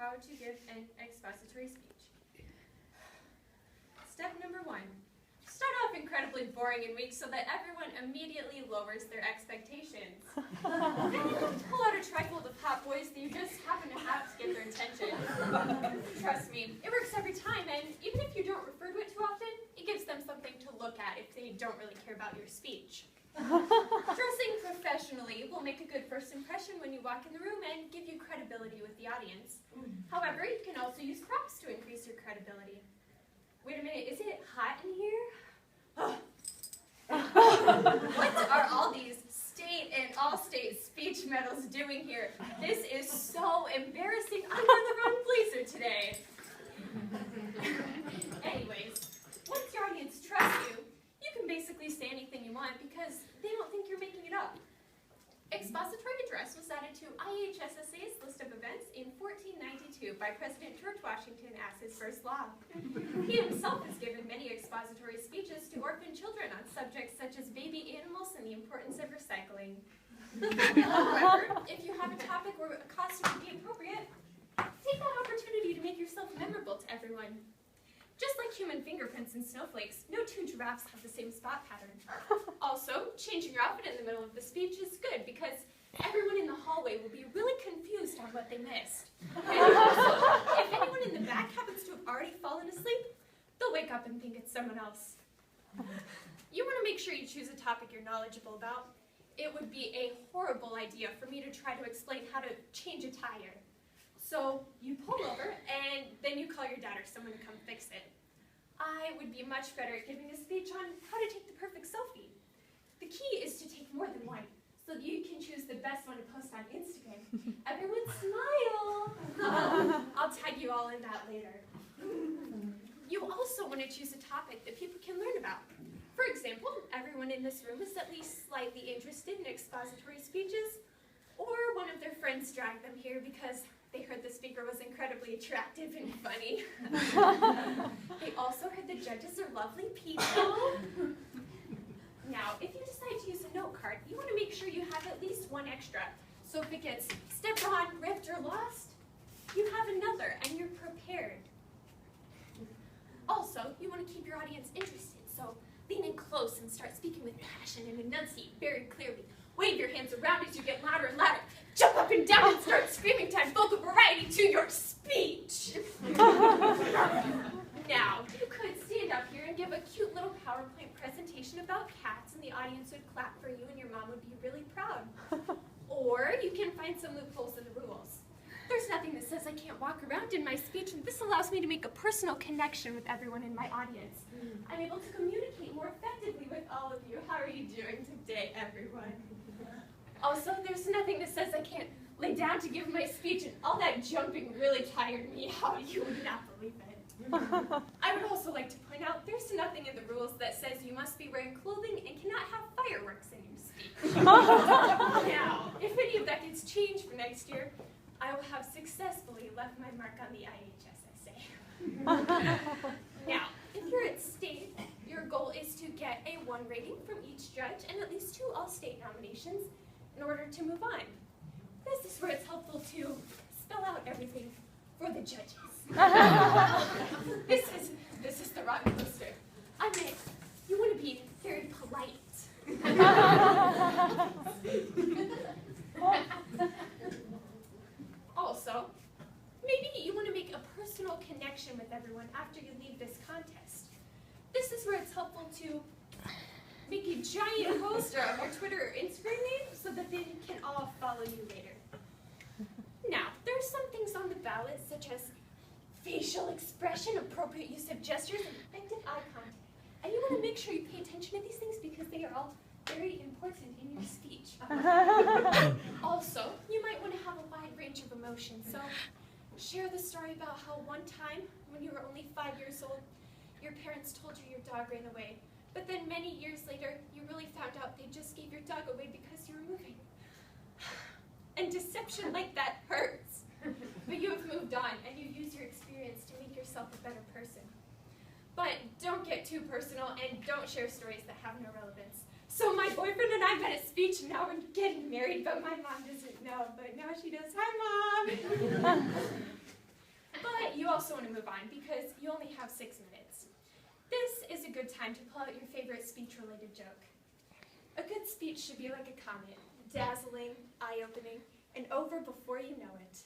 how to give an expository speech. Step number 1. Start off incredibly boring and weak so that everyone immediately lowers their expectations. Then pull out a trifle of hot boys that you just happen to have to get their attention. Trust me, it works every time, and even if you don't refer to it too often, it gives them something to look at if they don't really care about your speech. Dressing professionally will make a good first impression when you walk in the room and give you credibility with the audience. However, you can also use props to increase your credibility. Wait a minute, is it hot in here? What are all these state and all-state speech medals doing here? This is so embarrassing. I wore the wrong blazer today. Anyways, once your audience trusts you, you can basically say anything you want because they don't think you're making it up. Expository address was added to IHSSA's list of events in 1492 by President George Washington as his first law. He himself has given many expository speeches to orphan children on subjects such as baby animals and the importance of recycling. However, if you have a topic where a costume would be appropriate, take that opportunity to make yourself memorable to everyone. Just like human fingerprints and snowflakes, no two giraffes have the same spot pattern. Also, changing your outfit in the middle of the speech is good because everyone in the hallway will be really confused on what they missed. And also, if anyone in the back happens to have already fallen asleep, they'll wake up and think it's someone else. You want to make sure you choose a topic you're knowledgeable about. It would be a horrible idea for me to try to explain how to change a tire. So you pull over, and then you call your dad or someone to come fix it. I would be much better at giving a speech on how to take the perfect selfie. The key is to take more than one, so that you can choose the best one to post on Instagram. Everyone smile! I'll tag you all in that later. You also want to choose a topic that people can learn about. For example, everyone in this room is at least slightly interested in expository speeches, or one of their friends dragged them here because they heard the speaker was incredibly attractive and funny. They also heard the judges are lovely people. Now, if you decide to use a note card, you want to make sure you have at least one extra. So if it gets stepped on, ripped, or lost, you have another and you're prepared. Also, you want to keep your audience interested, so lean in close and start speaking with passion and enunciate very clearly. Wave your hands around as you get louder and louder. Jump up and down and start screaming to add vocal variety to your speech. Now, you could stand up here and give a cute little PowerPoint presentation about cats, and the audience would clap for you and your mom would be really proud. Or you can find some loopholes in the rules. There's nothing that says I can't walk around in my speech, and this allows me to make a personal connection with everyone in my audience. I'm able to communicate more effectively with all of you. How are you doing today, everyone? Also, there's nothing that says I can't lay down to give my speech, and all that jumping really tired me out. You would not believe it. I would also like to point out there's nothing in the rules that says you must be wearing clothing and cannot have fireworks in your speech. Now, if any of that gets changed for next year, I will have successfully left my mark on the IHSSA. Now, if you're at state, your goal is to get a 1 rating from each judge and at least 2 all-state nominations in order to move on. This is where it's helpful to spell out everything for the judges. This is the wrong poster. I meant, you want to be very polite. Also, maybe you want to make a personal connection with everyone after you leave this contest. This is where it's helpful to make a giant poster of your Twitter or Instagram name so that they can all follow you later. Now, there are some things on the ballot such as facial expression, appropriate use of gestures, and effective eye contact. And you want to make sure you pay attention to these things because they are all very important in your speech. Also, you might want to have a wide range of emotions. So share the story about how one time when you were only 5 years old, your parents told you your dog ran away. But then many years later, you really found out they just gave your dog away because you were moving. And deception like that hurts. But you have moved on, and you use your experience to make yourself a better person. But don't get too personal, and don't share stories that have no relevance. So my boyfriend and I met at speech, and now we're getting married, but my mom doesn't know. But now she does. Hi, Mom! you also want to move on because you only have 6 minutes. This is a good time to pull out your favorite speech-related joke. A good speech should be like a comet, dazzling, eye-opening, and over before you know it.